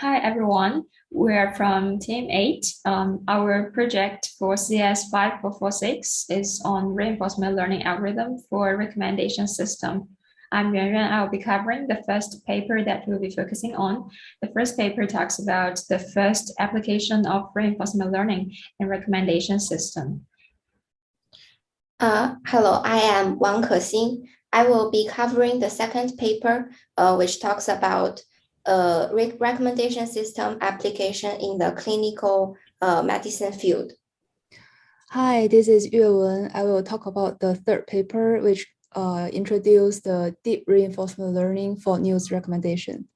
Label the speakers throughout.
Speaker 1: Hi everyone, we're from Team 8. Our project for CS5446 is on reinforcement learning algorithm for recommendation system. I'm Yuan Yuan. I'll be covering the first paper that we'll be focusing on. The first paper talks about the first application of reinforcement learning in recommendation system.
Speaker 2: Hello, I am Wang Kexing. I will be covering the second paper, which talks about recommendation system application in the clinical medicine field.
Speaker 3: Hi, this is Yue Wen. I will talk about the third paper, which introduced the deep reinforcement learning for news recommendation.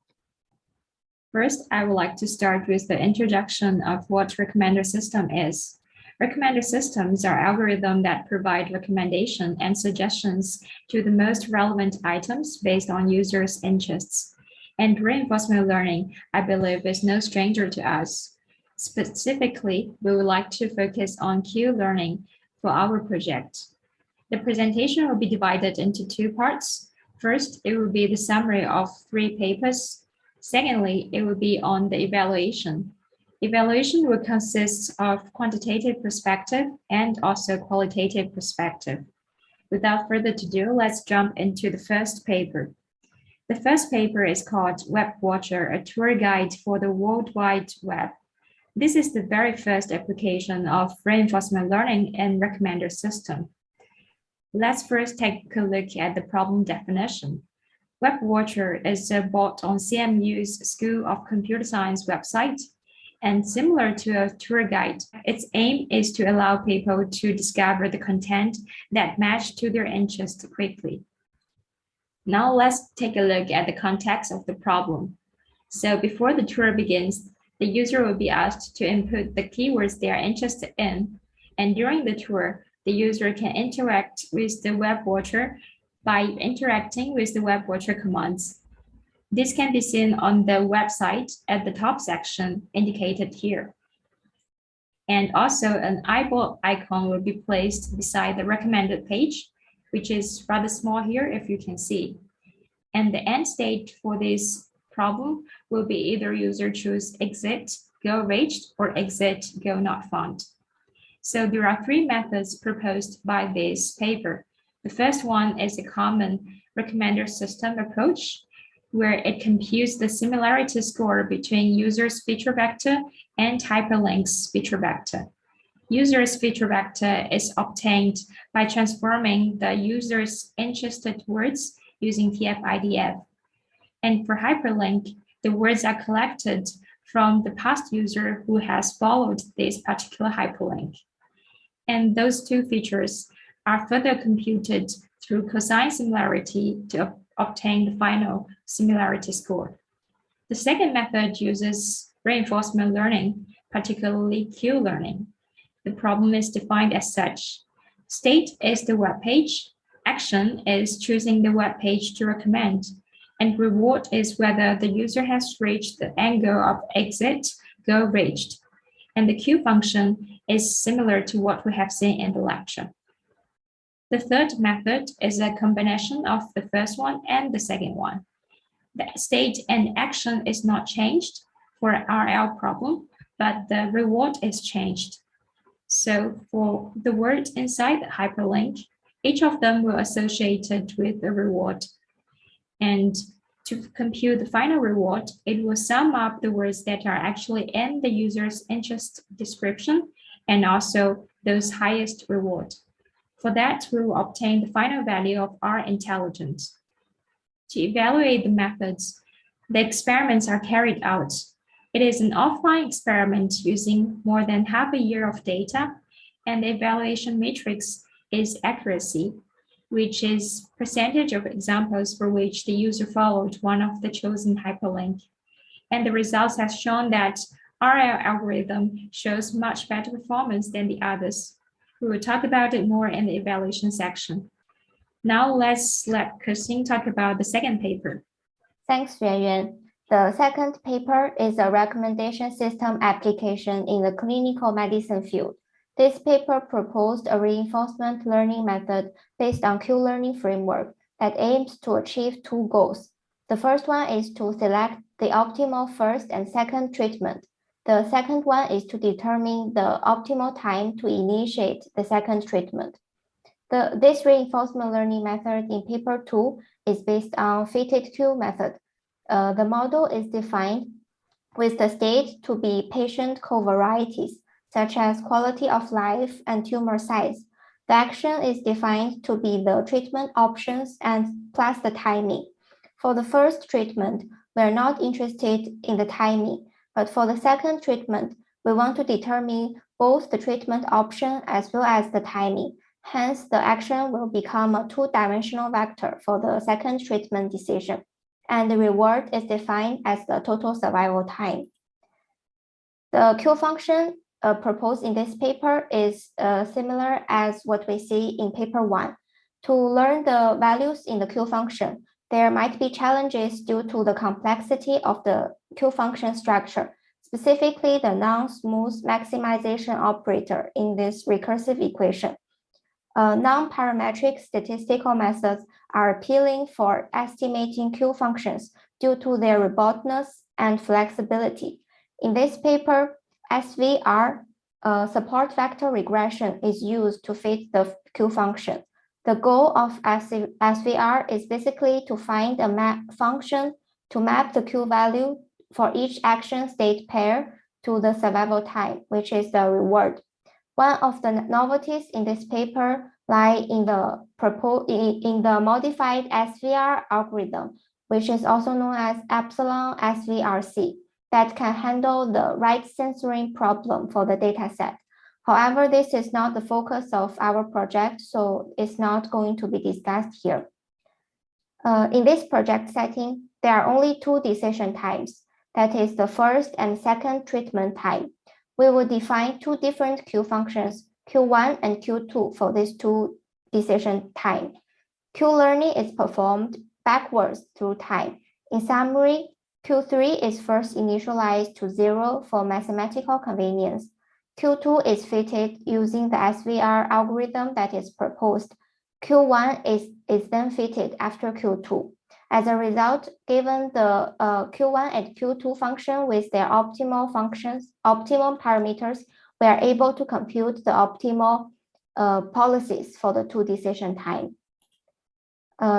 Speaker 1: First, I would like to start with the introduction of what recommender system is. Recommender systems are algorithms that provide recommendation and suggestions to the most relevant items based on users' interests. And reinforcement learning, I believe, is no stranger to us. Specifically, we would like to focus on Q-learning for our project. The presentation will be divided into two parts. First, it will be the summary of 3 papers. Secondly, it will be on the evaluation. Evaluation will consist of quantitative perspective and also qualitative perspective. Without further ado, let's jump into the first paper. The first paper is called Web Watcher, a tour guide for the World Wide Web. This is the very first application of reinforcement learning in recommender system. Let's first take a look at the problem definition. Web Watcher is a bot on CMU's School of Computer Science website, and similar to a tour guide, its aim is to allow people to discover the content that match to their interest quickly. Now let's take a look at the context of the problem. So before the tour begins, the user will be asked to input the keywords they are interested in, and during the tour, the user can interact with the Web Watcher by interacting with the Web Watcher commands. This can be seen on the website at the top section indicated here. And also an eyeball icon will be placed beside the recommended page, which is rather small here if you can see. And the end state for this problem will be either user choose exit, go reached, or exit, go not found. So there are 3 methods proposed by this paper. The first one is a common recommender system approach, where it computes the similarity score between user's feature vector and hyperlink's feature vector. User's feature vector is obtained by transforming the user's interested words using TF-IDF. And for hyperlink, the words are collected from the past user who has followed this particular hyperlink. And those 2 features are further computed through cosine similarity to obtain the final similarity score. The second method uses reinforcement learning, particularly Q-learning. The problem is defined as such. State is the web page, action is choosing the web page to recommend, and reward is whether the user has reached the angle of exit, go reached. And the Q function is similar to what we have seen in the lecture. The third method is a combination of the first one and the second one. The state and action is not changed for RL problem, but the reward is changed. So for the word inside the hyperlink, each of them will associate it with a reward. And to compute the final reward, it will sum up the words that are actually in the user's interest description and also those highest reward. For that, we will obtain the final value of R intelligence. To evaluate the methods, the experiments are carried out. It is an offline experiment using more than half a year of data, and the evaluation matrix is accuracy, which is percentage of examples for which the user followed one of the chosen hyperlink. And the results have shown that RL algorithm shows much better performance than the others. We will talk about it more in the evaluation section. Now let's let Christine talk about the second paper.
Speaker 2: Thanks, Yuan Yuan. The second paper is a recommendation system application in the clinical medicine field. This paper proposed a reinforcement learning method based on Q-learning framework that aims to achieve 2 goals. The first one is to select the optimal first and second treatment. The second one is to determine the optimal time to initiate the second treatment. This reinforcement learning method in paper 2 is based on fitted queue method. The model is defined with the state to be patient covarieties, such as quality of life and tumor size. The action is defined to be the treatment options and plus the timing. For the first treatment, we are not interested in the timing, but for the second treatment, we want to determine both the treatment option as well as the timing. Hence, the action will become a two-dimensional vector for the second treatment decision, and the reward is defined as the total survival time. The Q function proposed in this paper is similar as what we see in paper 1. To learn the values in the Q function, there might be challenges due to the complexity of the Q function structure, specifically the non-smooth maximization operator in this recursive equation. Non-parametric statistical methods are appealing for estimating Q functions due to their robustness and flexibility. In this paper, SVR, support vector regression, is used to fit the Q function. The goal of SVR is basically to find a function to map the Q value for each action state pair to the survival time, which is the reward. One of the novelties in this paper lie in the modified SVR algorithm, which is also known as epsilon SVRC, that can handle the right censoring problem for the dataset. However, this is not the focus of our project, so it's not going to be discussed here. In this project setting, there are only two decision times, that is the first and second treatment time. We will define two different Q functions, Q1 and Q2, for these two decision time. Q learning is performed backwards through time. In summary, Q3 is first initialized to 0 for mathematical convenience. Q2 is fitted using the SVR algorithm that is proposed. Q1 is then fitted after Q2. As a result, given the Q1 and Q2 function with their optimal parameters, we are able to compute the optimal policies for the two decision time.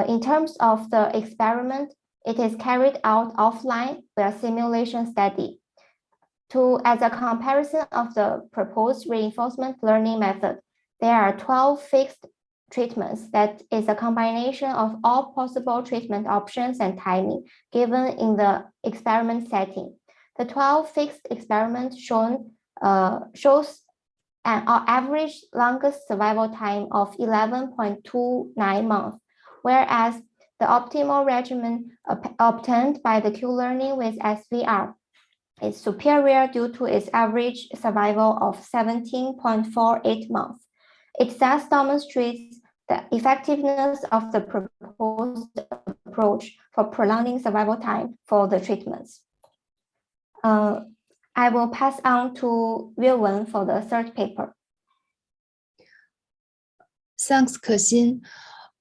Speaker 2: In terms of the experiment, it is carried out offline with a simulation study. As a comparison of the proposed reinforcement learning method, there are 12 fixed treatments that is a combination of all possible treatment options and timing given in the experiment setting. The 12 fixed experiments shows an average longest survival time of 11.29 months, whereas the optimal regimen obtained by the Q-learning with SVR is superior due to its average survival of 17.48 months. It thus demonstrates the effectiveness of the proposed approach for prolonging survival time for the treatments. I will pass on to Yuewen for the third paper.
Speaker 3: Thanks, Kexin.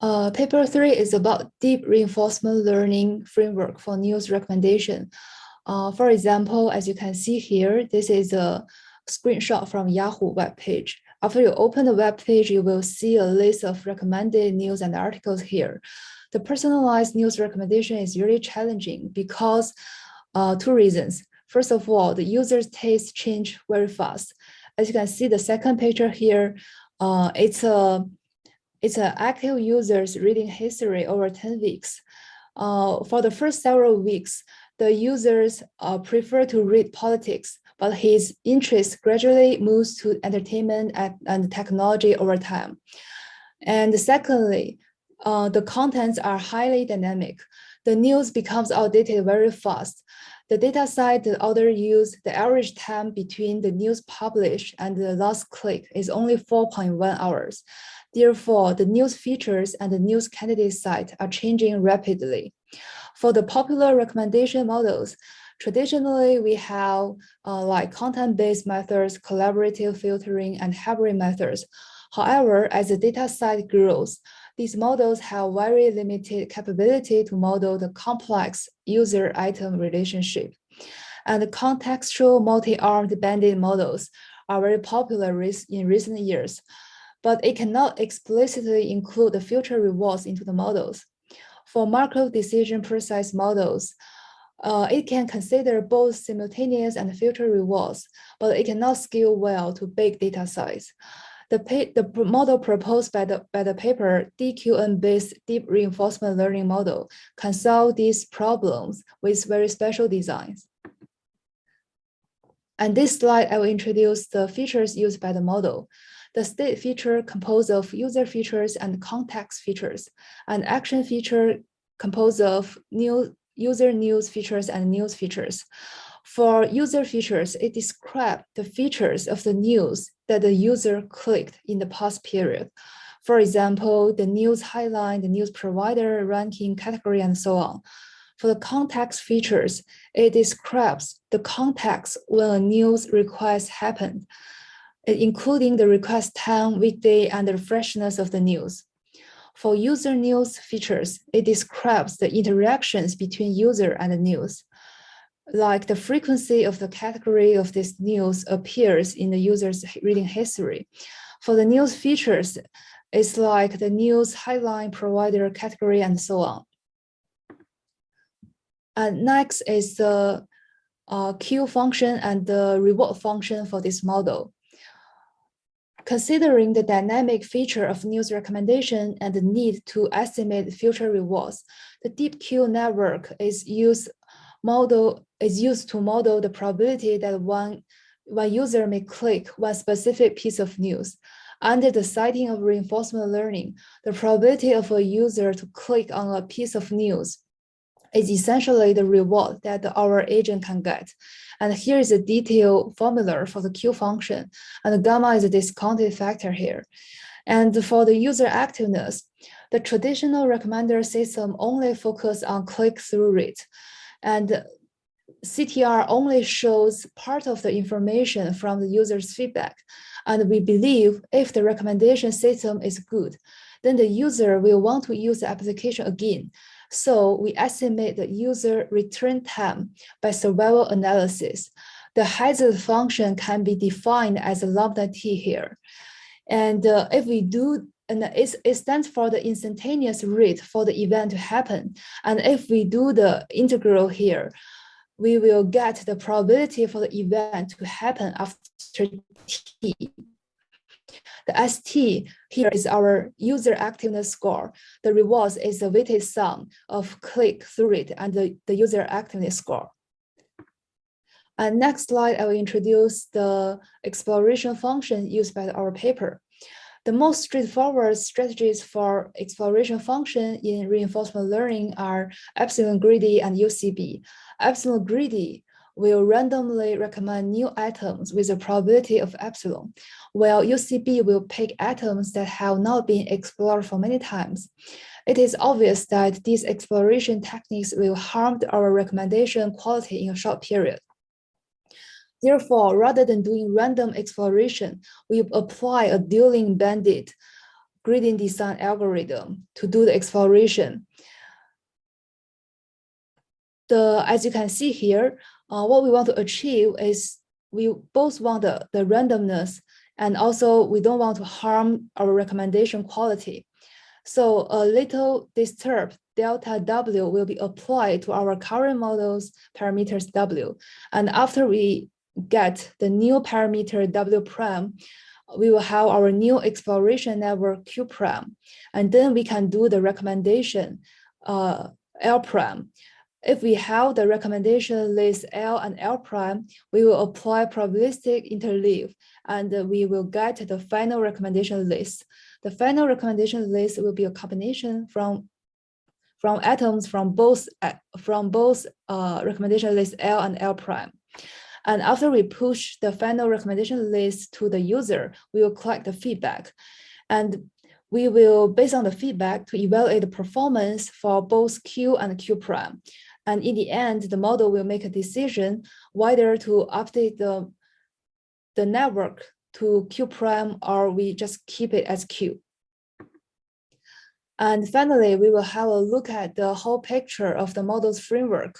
Speaker 3: Paper 3 is about deep reinforcement learning framework for news recommendation. For example, as you can see here, this is a screenshot from Yahoo webpage. After you open the web page, you will see a list of recommended news and articles here. The personalized news recommendation is really challenging because two reasons. First of all, the user's tastes change very fast. As you can see, the second picture here, it's an active user's reading history over 10 weeks. For the first several weeks, the users prefer to read politics, but his interest gradually moves to entertainment and technology over time. And secondly, the contents are highly dynamic. The news becomes outdated very fast. The data side the author used, the average time between the news published and the last click is only 4.1 hours. Therefore, the news features and the news candidate site are changing rapidly. For the popular recommendation models, traditionally we have like content-based methods, collaborative filtering, and hybrid methods. However, as the data site grows, These models have very limited capability to model the complex user-item relationship. And the contextual multi-armed bandit models are very popular in recent years, but it cannot explicitly include the future rewards into the models. For Markov decision precise models, it can consider both simultaneous and future rewards, but it cannot scale well to big data size. The model proposed by the paper, DQN-based deep reinforcement learning model, can solve these problems with very special designs. And this slide, I will introduce the features used by the model. The state feature composed of user features and context features, and action feature composed of user news features and news features. For user features, it describes the features of the news that the user clicked in the past period. For example, the news headline, the news provider, ranking, category, and so on. For the context features, it describes the context when a news request happened, including the request time, weekday, and the freshness of the news. For user news features, it describes the interactions between user and the news, like the frequency of the category of this news appears in the user's reading history. For the news features, it's like the news headline, provider, category, and so on. And next is the queue function and the reward function for this model. Considering the dynamic feature of news recommendation and the need to estimate future rewards, the deep queue network is used to model the probability that one user may click one specific piece of news. Under the setting of reinforcement learning, the probability of a user to click on a piece of news is essentially the reward that our agent can get. And here is a detailed formula for the Q function, and the gamma is a discounted factor here. And for the user activeness, the traditional recommender system only focuses on click-through rate, and CTR only shows part of the information from the user's feedback. And we believe if the recommendation system is good, then the user will want to use the application again. So we estimate the user return time by survival analysis. The hazard function can be defined as a lambda t here. And if we do, and it stands for the instantaneous rate for the event to happen. And if we do the integral here, we will get the probability for the event to happen after t. The ST here is our user activeness score. The rewards is the weighted sum of click-through rate and the user activeness score. And next slide, I will introduce the exploration function used by our paper. The most straightforward strategies for exploration function in reinforcement learning are epsilon greedy and UCB. Epsilon greedy will randomly recommend new items with a probability of epsilon, while UCB will pick items that have not been explored for many times. It is obvious that these exploration techniques will harm our recommendation quality in a short period. Therefore, rather than doing random exploration, we apply a dueling bandit gradient design algorithm to do the exploration. As you can see here, what we want to achieve is we both want the randomness, and also we don't want to harm our recommendation quality. So a little disturbed delta W will be applied to our current model's parameters W. And after we get the new parameter W prime, we will have our new exploration network Q prime. And then we can do the recommendation L prime. If we have the recommendation list L and L prime, we will apply probabilistic interleave, and we will get the final recommendation list. The final recommendation list will be a combination from atoms from both recommendation list L and L prime. And after we push the final recommendation list to the user, we will collect the feedback. And we will, based on the feedback, to evaluate the performance for both Q and Q prime. And in the end, the model will make a decision whether to update the network to Q prime or we just keep it as Q. And finally, we will have a look at the whole picture of the model's framework.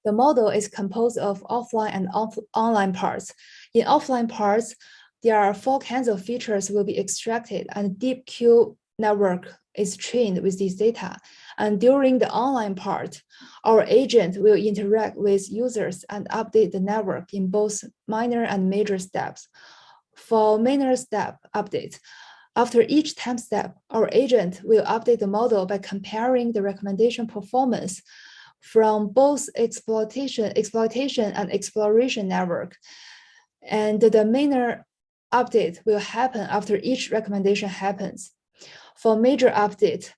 Speaker 3: The model is composed of offline and online parts. In offline parts, there are 4 kinds of features will be extracted, and deep Q network is trained with this data. And during the online part, our agent will interact with users and update the network in both minor and major steps. For minor step updates, after each time step, our agent will update the model by comparing the recommendation performance from both exploitation and exploration network. And the minor update will happen after each recommendation happens. For major update,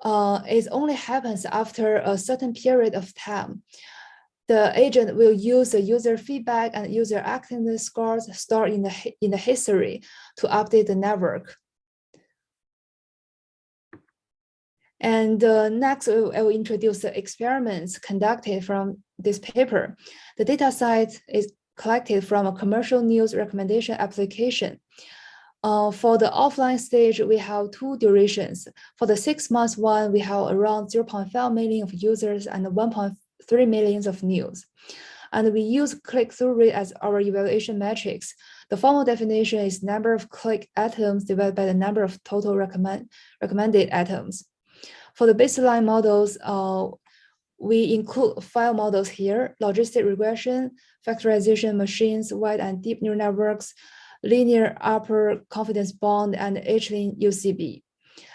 Speaker 3: it only happens after a certain period of time. The agent will use the user feedback and user activeness scores stored in the history to update the network. And next, I will introduce the experiments conducted from this paper. The data set is collected from a commercial news recommendation application. For the offline stage, we have 2 durations. For the 6 months one, we have around 0.5 million of users and 1.3 million of news. And we use click-through rate as our evaluation metrics. The formal definition is number of click items divided by the number of total recommended items. For the baseline models, we include 5 models here: logistic regression, factorization machines, wide and deep neural networks, linear upper confidence bond, and H-lin UCB.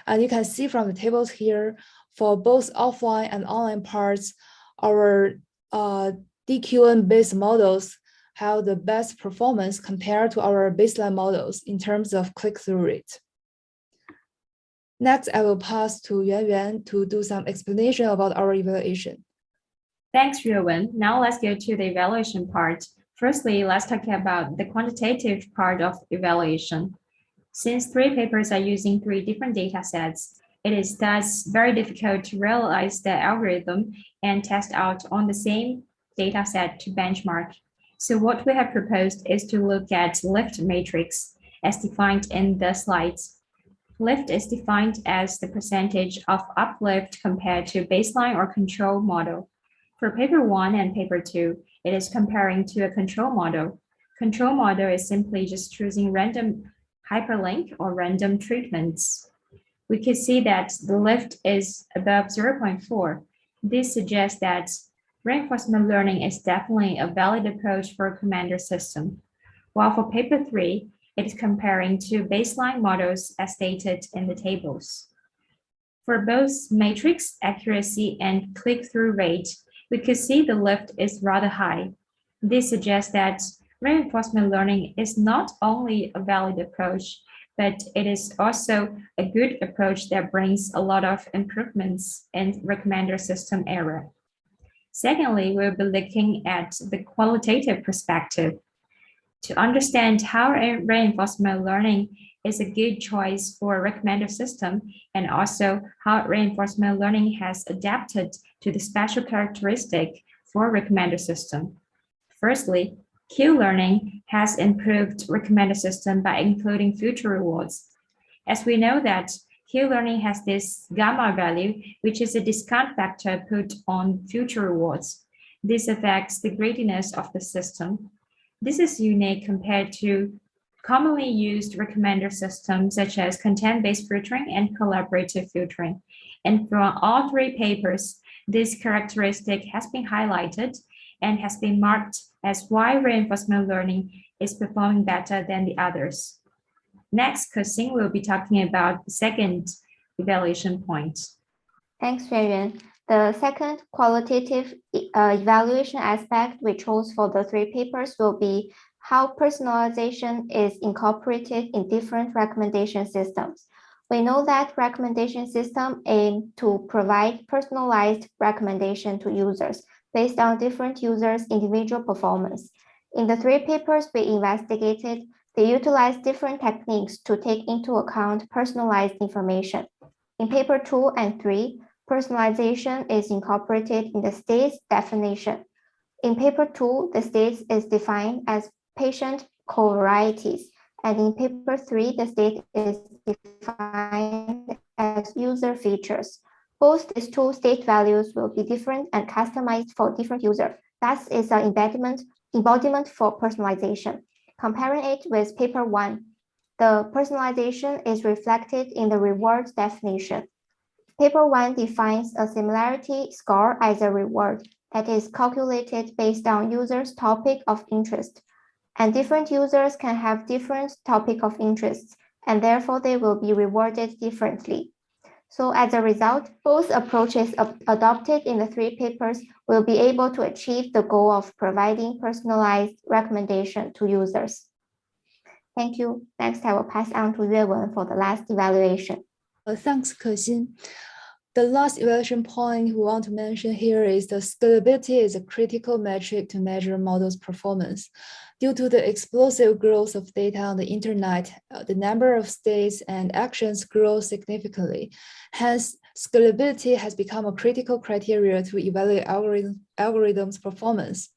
Speaker 3: And you can see from the tables here, for both offline and online parts, our DQN-based models have the best performance compared to our baseline models in terms of click-through rate. Next, I will pass to Yuan to do some explanation about our evaluation.
Speaker 1: Thanks, Yuan. Now let's go to the evaluation part. Firstly, let's talk about the quantitative part of evaluation. Since 3 papers are using 3 different data sets, it is thus very difficult to realize the algorithm and test out on the same data set to benchmark. So what we have proposed is to look at lift matrix as defined in the slides. Lift is defined as the percentage of uplift compared to baseline or control model. For paper 1 and paper 2, it is comparing to a control model. Control model is simply just choosing random hyperlink or random treatments. We can see that the lift is above 0.4. This suggests that reinforcement learning is definitely a valid approach for a commander system. While for paper 3, it is comparing to baseline models as stated in the tables. For both matrix accuracy and click-through rate, we could see the lift is rather high. This suggests that reinforcement learning is not only a valid approach, but it is also a good approach that brings a lot of improvements in recommender system era. Secondly, we'll be looking at the qualitative perspective. To understand how reinforcement learning is a good choice for a recommender system, and also how reinforcement learning has adapted to the special characteristic for recommender system. Firstly, Q-learning has improved recommender system by including future rewards. As we know that Q-learning has this gamma value, which is a discount factor put on future rewards. This affects the greediness of the system. This is unique compared to commonly used recommender systems such as content-based filtering and collaborative filtering. And from all 3 papers, this characteristic has been highlighted and has been marked as why reinforcement learning is performing better than the others. Next, Ke-Xin will be talking about the second evaluation point.
Speaker 2: Thanks, Yuan. The second qualitative evaluation aspect we chose for the 3 papers will be how personalization is incorporated in different recommendation systems. We know that recommendation systems aim to provide personalized recommendation to users based on different users' individual performance. In the 3 papers we investigated, they utilized different techniques to take into account personalized information. In paper 2 and 3, personalization is incorporated in the states definition. In paper 2, the states is defined as patient covariates, and in paper 3, the state is defined
Speaker 4: as user features. Both these two state values will be different and customized for different users. Thus, it's an embodiment for personalization. Comparing it with paper 1, the personalization is reflected in the reward definition. Paper 1 defines a similarity score as a reward that is calculated based on users' topic of interest. And different users can have different topic of interests, and therefore they will be rewarded differently. So as a result, both approaches adopted in the 3 papers will be able to achieve the goal of providing personalized recommendation to users. Thank you. Next, I will pass on to Yuewen for the last evaluation.
Speaker 3: Thanks, Ke-xin. The last evaluation point we want to mention here is the scalability is a critical metric to measure models' performance. Due to the explosive growth of data on the internet, the number of states and actions grow significantly. Hence, scalability has become a critical criteria to evaluate algorithms' performance.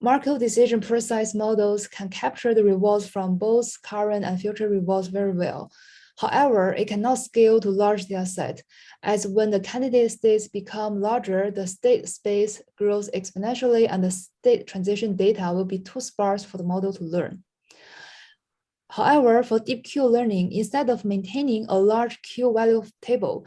Speaker 3: Markov decision precise models can capture the rewards from both current and future rewards very well. However, it cannot scale to large data set, as when the candidate states become larger, the state space grows exponentially and the state transition data will be too sparse for the model to learn. However, for deep Q learning, instead of maintaining a large Q value table,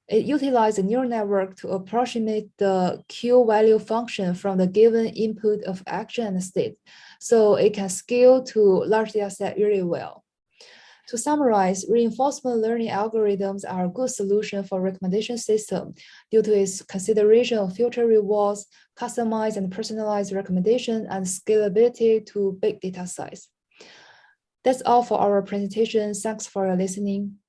Speaker 3: it utilizes a neural network to approximate the Q value function from the given input of action and state, so it can scale to large data set really well. To summarize, reinforcement learning algorithms are a good solution for recommendation system due to its consideration of future rewards, customized and personalized recommendation, and scalability to big data size. That's all for our presentation. Thanks for your listening.